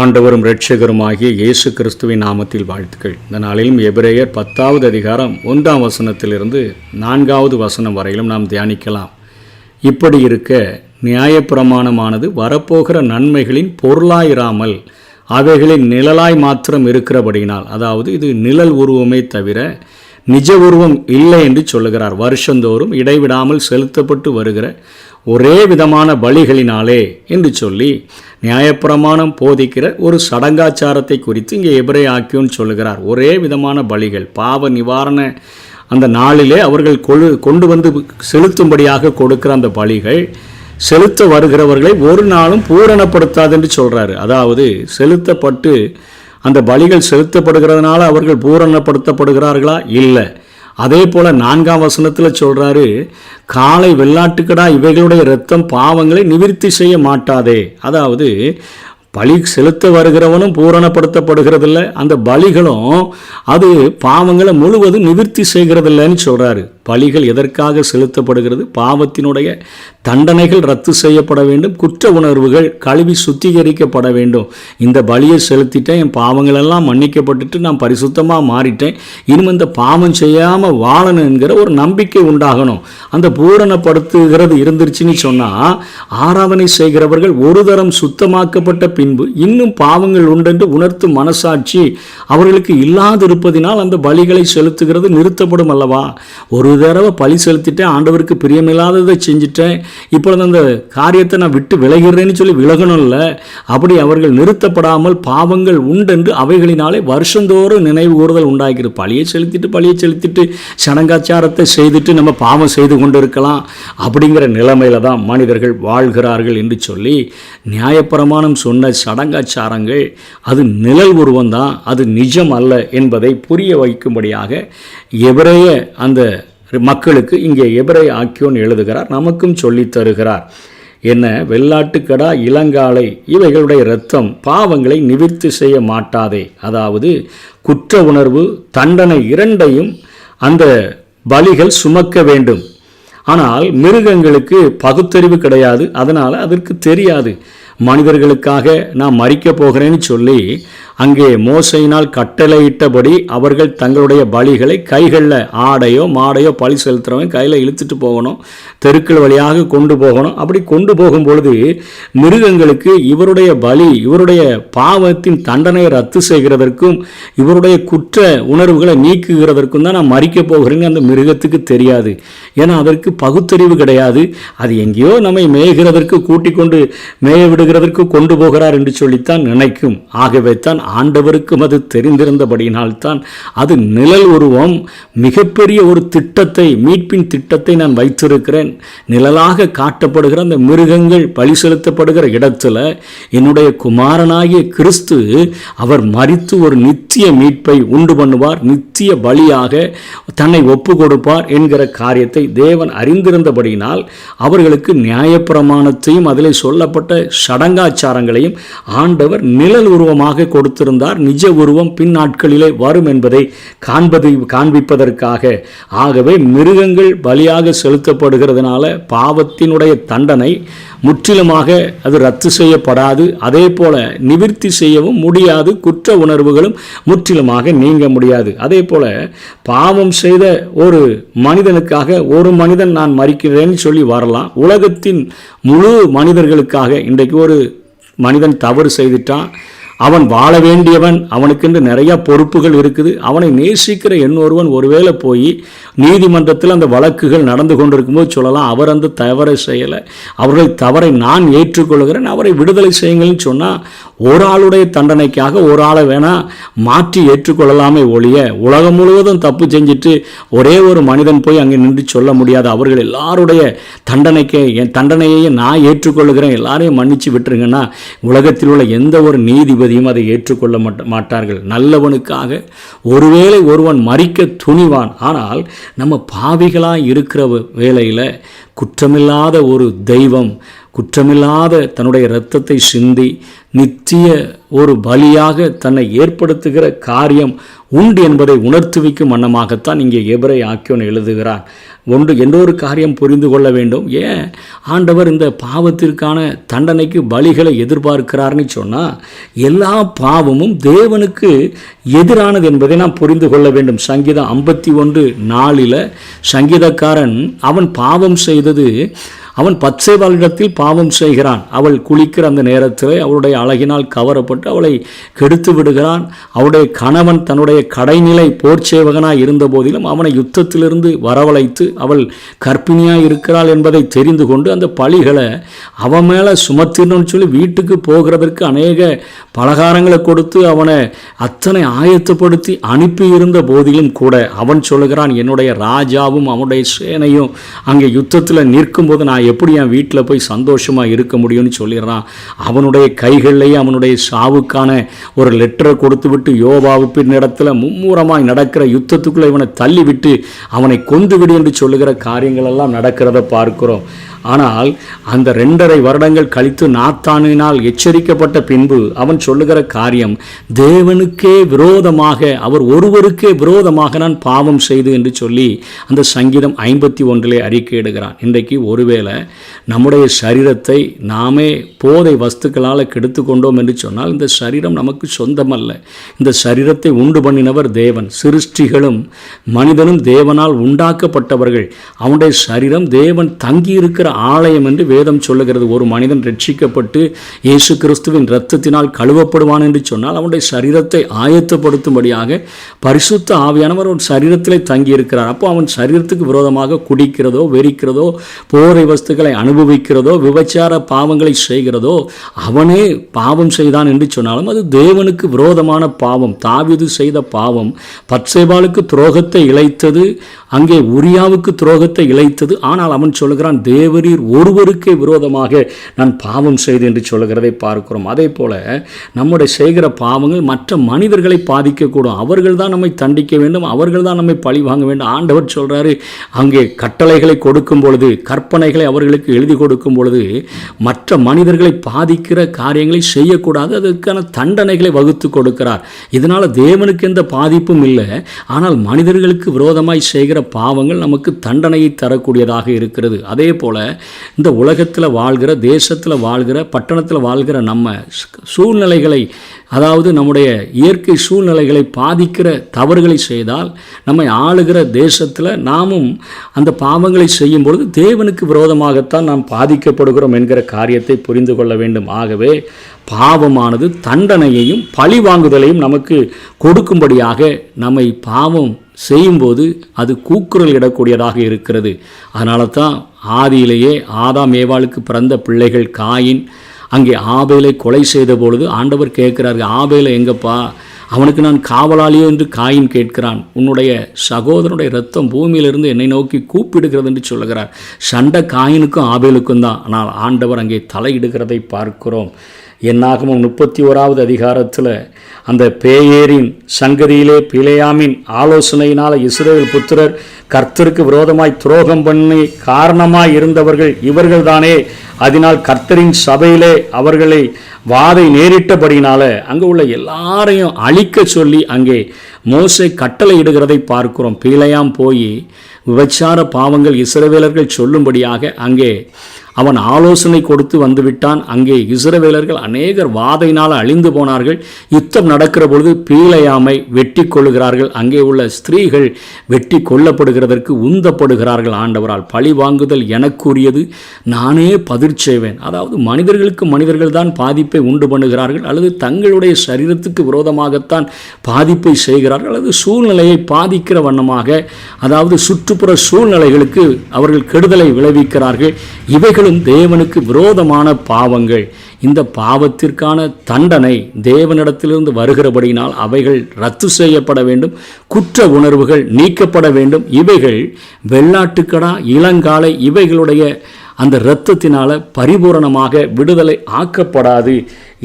ஆண்டவரும் இரட்சகருமாகிய இயேசு கிறிஸ்துவின் நாமத்தில் வாழ்த்துக்கள். இந்த நாளிலும் எபிரேயர் 10வது அதிகாரம் 1ஆம் வசனத்திலிருந்து 4வது வசனம் வரையிலும் நாம் தியானிக்கலாம். இப்படி இருக்க நியாயப்பிரமாணமானது வரப்போகிற நன்மைகளின் பொருளாயிராமல் அவைகளின் நிழலாய் மாத்திரம் இருக்கிறபடியினால், அதாவது இது நிழல் உருவமே தவிர நிஜ உருவம் இல்லை என்று சொல்லுகிறார். வருஷந்தோறும் இடைவிடாமல் செலுத்தப்பட்டு வருகிற ஒரே விதமான பலிகளினாலே என்று சொல்லி நியாயப்பிரமாணம் போதிக்கிற ஒரு சடங்காச்சாரத்தை குறித்து இங்கே எபிரேய ஆக்கியோன் சொல்லுகிறார். ஒரே விதமான பலிகள், பாவ நிவாரண அந்த நாளிலே அவர்கள் கொண்டு வந்து செலுத்தும்படியாக கொடுக்கிற அந்த பலிகள் செலுத்த வருகிறவர்களை ஒரு நாளும் பூரணப்படுத்தாது என்று சொல்கிறாரு. அதாவது செலுத்தப்பட்டு அந்த பலிகள் செலுத்தப்படுகிறதுனால அவர்கள் பூரணப்படுத்தப்படுகிறார்களா? இல்லை. அதே போல் 4ஆம் வசனத்தில் சொல்கிறாரு, காளை வெள்ளாட்டுக்கடா இவைகளுடைய இரத்தம் பாவங்களை நிவிர்த்தி செய்ய மாட்டாதே. அதாவது பலி செலுத்த வருகிறவனும் பூரணப்படுத்தப்படுகிறதில்ல, அந்த பலிகளும் அது பாவங்களை முழுவதும் நிவிர்த்தி செய்கிறதில்லைன்னு சொல்கிறாரு. பலிகள் எதற்காக செலுத்தப்படுகிறது? பாவத்தினுடைய தண்டனைகள் ரத்து செய்யப்பட வேண்டும், குற்ற உணர்வுகள் கழுவி சுத்திகரிக்கப்பட வேண்டும். இந்த பலியை செலுத்திட்டேன், என் பாவங்களெல்லாம் மன்னிக்கப்பட்டுட்டு நான் பரிசுத்தமாக மாறிட்டேன், இனிமே இந்த பாவம் செய்யாமல் வாழணும் என்கிற ஒரு நம்பிக்கை உண்டாகணும். அந்த பூரணப்படுத்துகிறது இருந்துருச்சுன்னு சொன்னால் ஆராதனை செய்கிறவர்கள் ஒரு தரம் சுத்தமாக்கப்பட்ட பின்பு இன்னும் பாவங்கள் உண்டென்று உணர்த்தும் மனசாட்சி அவர்களுக்கு இல்லாதிருப்பதினால் அந்த பலிகளை செலுத்துகிறது நிறுத்தப்படும் அல்லவா? ஒரு தடவை பலி செலுத்திட்டேன், ஆண்டவருக்கு பிரியமில்லாததை செஞ்சுட்டேன், இப்பொழுது அந்த காரியத்தை நான் விட்டு விலகிறேன்னு சொல்லி விலகணும்ல. அப்படி அவர்கள் நிறுத்தப்படாமல் பாவங்கள் உண்டென்று அவைகளினாலே வருஷந்தோறும் நினைவு கூறுதல் உண்டாகிறது. பழியை செலுத்திட்டு சடங்காச்சாரத்தை செய்துட்டு நம்ம பாவம் செய்து கொண்டு இருக்கலாம் அப்படிங்கிற நிலைமையில தான் மனிதர்கள் வாழ்கிறார்கள் என்று சொல்லி நியாயப்பிரமாணம் சொன்ன சடங்காச்சாரங்கள் அது நிழல் உருவம்தான், அது நிஜம் அல்ல என்பதை புரிய வைக்கும்படியாக எபிரேய அந்த மக்களுக்கு இங்கே எபிரேய ஆக்கியோன் எழுதுகிறார், நமக்கும் சொல்லித் தருகிறார். என்ன? வெள்ளாட்டுக்கடா இளங்காளை இவைகளுடைய இரத்தம் பாவங்களை நிவிர்த்தி செய்ய மாட்டாதே. அதாவது குற்ற உணர்வு தண்டனை இரண்டையும் அந்த பலிகள் சுமக்க வேண்டும். ஆனால் மிருகங்களுக்கு பகுத்தறிவு கிடையாது, அதனால் அதற்கு தெரியாது. மனிதர்களுக்காக நான் மரிக்கப் போகிறேன்னு சொல்லி அங்கே மோசையினால் கட்டளையிட்டபடி அவர்கள் தங்களுடைய பலிகளை கைகளில் ஆடையோ மாடையோ பலி செலுத்துகிறவங்க கையில் இழுத்துட்டு போகணும், தெருக்கள் வழியாக கொண்டு போகணும். அப்படி கொண்டு போகும்பொழுது மிருகங்களுக்கு இவருடைய பலி இவருடைய பாவத்தின் தண்டனையை ரத்து செய்கிறதற்கும் இவருடைய குற்ற உணர்வுகளை நீக்குகிறதற்கும் தான் நான் மரிக்கப் போகிறேன்னு அந்த மிருகத்துக்கு தெரியாது. ஏன்னா அதற்கு பகுத்தறிவு கிடையாது. அது எங்கேயோ நம்மை மேய்கிறதற்கு கூட்டிக் கொண்டு மேய விடுகிறதற்கு கொண்டு போகிறார் என்று சொல்லித்தான் நினைக்கும். ஆகவே தான் ஆண்டவருக்கும் அது தெரிந்திருந்தபடியினால்தான் அது நிழல் உருவம். மிகப்பெரிய ஒரு திட்டத்தை, மீட்பின் திட்டத்தை நான் வைத்திருக்கிறேன். நிழலாக காட்டப்படுகிற அந்த மிருகங்கள் பலி செலுத்தப்படுகிற இடத்துல என்னுடைய குமாரனாகிய கிறிஸ்து அவர் மரித்து ஒரு நித்திய மீட்பை உண்டு பண்ணுவார், நித்திய பலியாக தன்னை ஒப்பு கொடுப்பார் என்கிற காரியத்தை தேவன் அறிந்திருந்தபடியினால் அவர்களுக்கு நியாயப்பிரமாணத்தையும் அதில் சொல்லப்பட்ட சடங்காச்சாரங்களையும் ஆண்டவர் நிழல் உருவமாக கொடுத்திருந்தார். நிஜ உருவம் பின் நாட்களிலே வரும் என்பதை காண்பிப்பதற்காக. ஆகவே மிருகங்கள் பலியாக செலுத்தப்படுகிறதுனால பாவத்தினுடைய தண்டனை முற்றிலுமாக அது ரத்து செய்யப்படாது. அதே போல நிவிர்த்தி செய்யவும் முடியாது, குற்ற உணர்வுகளும் முற்றிலுமாக நீங்க முடியாது. அதே போல பாவம் செய்த ஒரு மனிதனுக்காக ஒரு மனிதன் நான் மரிக்கிறேன்னு சொல்லி வரலாம். உலகத்தின் முழு மனிதர்களுக்காக இன்றைக்கு ஒரு மனிதன் தவறு செய்துட்டான், அவன் வாழ வேண்டியவன், அவனுக்கென்று நிறையா பொறுப்புகள் இருக்குது. அவனை நேசிக்கிற இன்னொருவன் ஒருவேளை போய் நீதிமன்றத்தில் அந்த வழக்குகள் நடந்து கொண்டிருக்கும்போது சொல்லலாம், அவர் அந்த தவறை செய்யலை, அவர்கள் தவறை நான் ஏற்றுக்கொள்கிறேன், அவரை விடுதலை செய்யுங்கள்னு சொன்னால் ஒரு ஆளுடைய தண்டனைக்காக ஒரு ஆளை வேணால் மாற்றி ஏற்றுக்கொள்ளலாமே ஒழிய உலகம் முழுவதும் தப்பு செஞ்சுட்டு ஒரே ஒரு மனிதன் போய் அங்கே நின்று சொல்ல முடியாது. அவர்கள் எல்லாருடைய என் தண்டனையை நான் ஏற்றுக்கொள்கிறேன், எல்லாரையும் மன்னிச்சு விட்டுருங்கன்னா உலகத்தில் உள்ள எந்த ஒரு நீதிபதியும் அதை ஏற்றுக்கொள்ள மாட்டார்கள். நல்லவனுக்காக ஒருவேளை ஒருவன் மரிக்க துணிவான். ஆனால் நம்ம பாவிகளாக இருக்கிற வேளையில் குற்றமில்லாத ஒரு தெய்வம், குற்றமில்லாத தன்னுடைய இரத்தத்தை சிந்தி நித்திய ஒரு பலியாக தன்னை ஏற்படுத்துகிற காரியம் உண்டு என்பதை உணர்த்துவிக்கும் வண்ணமாகத்தான் இங்கே எபிரேய ஆக்கியோன் எழுதுகிறார். இன்னொரு காரியம் புரிந்து கொள்ள வேண்டும். ஏன் ஆண்டவர் இந்த பாவத்திற்கான தண்டனைக்கு பலிகளை எதிர்பார்க்கிறார்னு சொன்னால், எல்லா பாவமும் தேவனுக்கு எதிரானது என்பதை நாம் புரிந்து கொள்ள வேண்டும். சங்கீதம் 51:4 சங்கீதக்காரன் அவன் பாவம் செய்தது, அவன் பத்சேபாளிடத்தில் பாவம் செய்கிறான். அவள் குளிக்கிற அந்த நேரத்தில் அவளுடைய அழகினால் கவரப்பட்டு அவளை கெடுத்து விடுகிறான். அவளுடைய கணவன் தன்னுடைய கடைநிலை போர்ச்சேவகனாய் இருந்த போதிலும் அவனை யுத்தத்திலிருந்து வரவழைத்து அவள் கர்ப்பிணியாக இருக்கிறாள் என்பதை தெரிந்து கொண்டு அந்த பழிகளை அவன் மேலே சுமத்திடணும்னு சொல்லி வீட்டுக்கு போகிறதற்கு அநேக பலகாரங்களை கொடுத்து அவனை அத்தனை ஆயத்தப்படுத்தி அனுப்பி இருந்த போதிலும் கூட அவன் சொல்லுகிறான், என்னுடைய ராஜாவும் அவனுடைய சேனையும் அங்கே யுத்தத்தில் நிற்கும்போது நான் எப்படி என் வீட்டில் போய் சந்தோஷமாக இருக்க முடியும்னு சொல்லிடுறான். அவனுடைய கைகளிலேயே அவனுடைய சாவுக்கான ஒரு லெட்டரை கொடுத்து விட்டு யோவாவின் இடத்துல மும்முரமாய் நடக்கிற யுத்தத்துக்குள்ளே இவனை தள்ளிவிட்டு அவனை கொந்துவிடு என்று சொல்லுகிற காரியங்கள் எல்லாம் நடக்கிறத பார்க்கிறோம். ஆனால் அந்த 2.5 வருடங்கள் கழித்து நாத்தானினால் எச்சரிக்கப்பட்ட பின்பு அவன் சொல்லுகிற காரியம், தேவனுக்கே விரோதமாக, அவர் ஒருவருக்கே விரோதமாக நான் பாவம் செய்து என்று சொல்லி அந்த சங்கீதம் 51 அறிக்கையிடுகிறான். இன்றைக்கு ஒருவேளை நம்முடைய சரீரத்தை நாமே போதை வஸ்துக்களால் கெடுத்து கொண்டோம் என்று சொன்னால், இந்த சரீரம் நமக்கு சொந்தமல்ல. இந்த சரீரத்தை உண்டு பண்ணினவர் தேவன். சிருஷ்டிகளும் மனிதனும் தேவனால் உண்டாக்கப்பட்டவர்கள். அவனுடைய சரீரம் தேவன் தங்கியிருக்கிற ஆலயம் என்று வேதம் சொல்லுகிறது. ஒரு மனிதன் ரட்சிக்கப்பட்டு இயேசு கிறிஸ்துவின் இரத்தத்தினால் கழுவப்படுவான் என்று சொன்னால் அவனுடைய சரீரத்தை ஆயத்தப்படுத்தும்படியாக பரிசுத்த ஆவியானவர் ஒரு சரீரத்திலே தங்கியிருக்கிறார். அப்போ அவன் சரீரத்துக்கு விரோதமாக குடிக்கிறதோ, வெறிக்கிறதோ, போதை வஸ்துக்களை அனுபவிக்கிறதோ, விபச்சார பாவங்களை செய்கிறதோ அவனே பாவம் செய்தான் என்று சொன்னாலும் அது தேவனுக்கு விரோதமான பாவம். தாவீது செய்த பாவம் பத்சேபாளுக்கு துரோகத்தை இழைத்தது, அங்கே உரியாவுக்கு துரோகத்தை இழைத்தது. ஆனால் அவன் சொல்லுகிறான், தேவரீர் ஒருவருக்கே விரோதமாக நான் பாவம் செய்து என்று சொல்லுகிறதை பார்க்கிறோம். அதே போல நம்முடைய செய்கிற பாவங்கள் மற்ற மனிதர்களை பாதிக்கக்கூடும். அவர்கள் தான் நம்மை தண்டிக்க வேண்டும், அவர்கள் தான் நம்மை பழி வாங்க வேண்டும். ஆண்டவர் சொல்கிறாரு, அங்கே கட்டளைகளை கொடுக்கும் பொழுது, கற்பனைகளை அவர்களுக்கு எழுதி கொடுக்கும் பொழுது மற்ற மனிதர்களை பாதிக்கிற காரியங்களை செய்யக்கூடாது, அதற்கான தண்டனைகளை வகுத்து கொடுக்கிறார். இதனால் தேவனுக்கு எந்த பாதிப்பும் இல்லை. ஆனால் மனிதர்களுக்கு விரோதமாய் செய்கிற பாவங்கள் நமக்கு தண்டனையை தரக்கூடியதாக இருக்கிறது. அதே போல இந்த உலகத்தில் வாழ்கிற, தேசத்தில் வாழ்கிற, பட்டணத்தில் வாழ்கிற நம்ம சூழ்நிலைகளை, அதாவது நம்முடைய இயற்கை சூழ்நிலைகளை பாதிக்கிற தவறுகளை செய்தால் நம்மை ஆளுகிற தேசத்தில் நாமும் அந்த பாவங்களை செய்யும் பொழுது தேவனுக்கு விரோதமாகத்தான் நாம் பாதிக்கப்படுகிறோம் என்கிற காரியத்தை புரிந்து கொள்ள வேண்டும். ஆகவே பாவமானது தண்டனையையும் பழி வாங்குதலையும் நமக்கு கொடுக்கும்படியாக நம்மை பாவம் செய்யும்போது அது கூக்குரல் இடக்கூடியதாக இருக்கிறது. அதனால தான் ஆதியிலேயே ஆதாம் ஏவாளுக்கு பிறந்த பிள்ளைகள் காயின் அங்கே ஆபேலை கொலை செய்த பொழுது ஆண்டவர் கேட்கிறார்கள், ஆபேலை எங்கப்பா, அவனுக்கு நான் காவலாளியோ என்று காயின் கேட்கிறான். உன்னுடைய சகோதரனுடைய இரத்தம் பூமியிலிருந்து என்னை நோக்கி கூப்பிடுகிறது என்று சொல்லுகிறார். சண்டை காயினுக்கும் ஆபேலுக்கும் தான். ஆனால் ஆண்டவர் அங்கே தலையிடுகிறதை பார்க்கிறோம். என்னாகமம் 31வது அதிகாரத்தில் அந்த பேயேரின் சங்கதியிலே பிலேயாமின் ஆலோசனையினால் இஸ்ரவேல் புத்திரர் கர்த்தருக்கு விரோதமாய் துரோகம் பண்ணி காரணமாய் இருந்தவர்கள் இவர்கள் தானே, அதனால் கர்த்தரின் சபையிலே அவர்களை வாதை நேரிட்டபடினால அங்கே உள்ள எல்லாரையும் அழிக்க சொல்லி அங்கே மோசே கட்டளை இடுகிறதை பார்க்கிறோம். பிலேயாம் போய் விபச்சார பாவங்கள் இஸ்ரவேலர்கள் சொல்லும்படியாக அங்கே அவன் ஆலோசனை கொடுத்து வந்துவிட்டான். அங்கே இஸ்ரவேலர்கள் அநேகர் வாதையினால் அழிந்து போனார்கள். யுத்தம் நடக்கிற பொழுது பிலேயாமை வெட்டி கொள்ளுகிறார்கள். அங்கே உள்ள ஸ்திரீகள் வெட்டி கொல்லப்படுகிறதற்கு உந்தப்படுகிறார்கள். ஆண்டவரால் பழி வாங்குதல் எனக்குரியது, நானே பதிர் செய்வேன். அதாவது மனிதர்களுக்கு மனிதர்கள் தான் பாதிப்பை உண்டு பண்ணுகிறார்கள், அல்லது தங்களுடைய சரீரத்துக்கு விரோதமாகத்தான் பாதிப்பை செய்கிறார்கள், அல்லது சூழ்நிலையை பாதிக்கிற வண்ணமாக, அதாவது சுற்றுப்புற சூழ்நிலைகளுக்கு அவர்கள் கெடுதலை விளைவிக்கிறார்கள். இவைகள் தேவனுக்கு விரோதமான பாவங்கள். இந்த பாவத்திற்கான தண்டனை தேவனிடத்திலிருந்து வருகிறபடியினால் அவைகள் ரத்து செய்யப்பட வேண்டும், குற்ற உணர்வுகள் நீக்கப்பட வேண்டும். இவைகள் வெள்ளாட்டுக்கடா, இளங்காலை இவைகளுடைய அந்த இரத்தத்தினால பரிபூரணமாக விடுதலை ஆக்கப்படாது.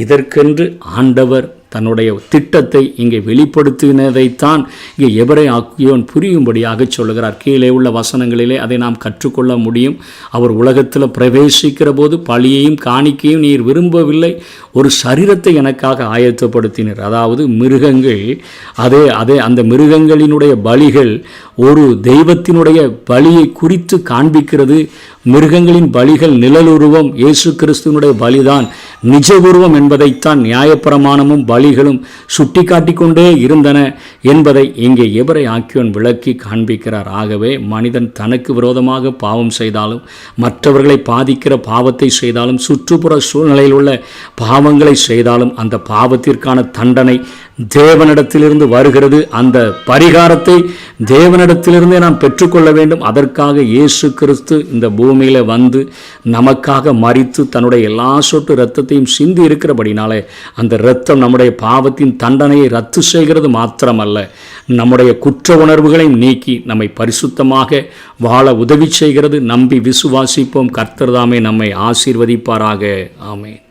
இதற்கென்று ஆண்டவர் தன்னுடைய திட்டத்தை இங்கே வெளிப்படுத்தினதைத்தான் இங்கே எபிரேய ஆக்கியோன் புரியும்படியாக சொல்லுகிறார். கீழே உள்ள வசனங்களிலே அதை நாம் கற்றுக்கொள்ள முடியும். அவர் உலகத்தில் பிரவேசிக்கிற போது பலியையும் காணிக்கையும் நீர் விரும்பவில்லை, ஒரு சரீரத்தை எனக்காக ஆயத்தப்படுத்தினர். அதாவது மிருகங்கள் அதே அந்த மிருகங்களினுடைய பலிகள் ஒரு தெய்வத்தினுடைய பலியை குறித்து காண்பிக்கிறது. மிருகங்களின் பலிகள் நிழலுருவம், இயேசு கிறிஸ்துவனுடைய பலிதான் நிஜ உருவம் என்பதைத்தான் நியாயப்பிரமாணமும் பலிகளும் சுட்டி காட்டிக்கொண்டே இருந்தன என்பதை இங்கே எபிரேய ஆக்கியோன் விளக்கி காண்பிக்கிறார். ஆகவே மனிதன் தனக்கு விரோதமாக பாவம் செய்தாலும், மற்றவர்களை பாதிக்கிற பாவத்தை செய்தாலும், சுற்றுப்புற சூழ்நிலையில் உள்ள பாவங்களை செய்தாலும் அந்த பாவத்திற்கான தண்டனை தேவனிடத்திலிருந்து வருகிறது. அந்த பரிகாரத்தை தேவனிடத்திலிருந்தே நாம் பெற்றுக்கொள்ள வேண்டும். அதற்காக இயேசு கிறிஸ்து இந்த பூமியில் வந்து நமக்காக மரித்து தன்னுடைய எல்லா சொட்டு இரத்தத்தையும் சிந்தி இருக்கிறபடினாலே அந்த இரத்தம் நம்முடைய பாவத்தின் தண்டனையை ரத்து செய்கிறது மாத்திரமல்ல, நம்முடைய குற்ற உணர்வுகளையும் நீக்கி நம்மை பரிசுத்தமாக வாழ உதவி செய்கிறது. நம்பி விசுவாசிப்போம். கர்த்தர் தாமே நம்மை ஆசீர்வதிப்பாராக. ஆமென்.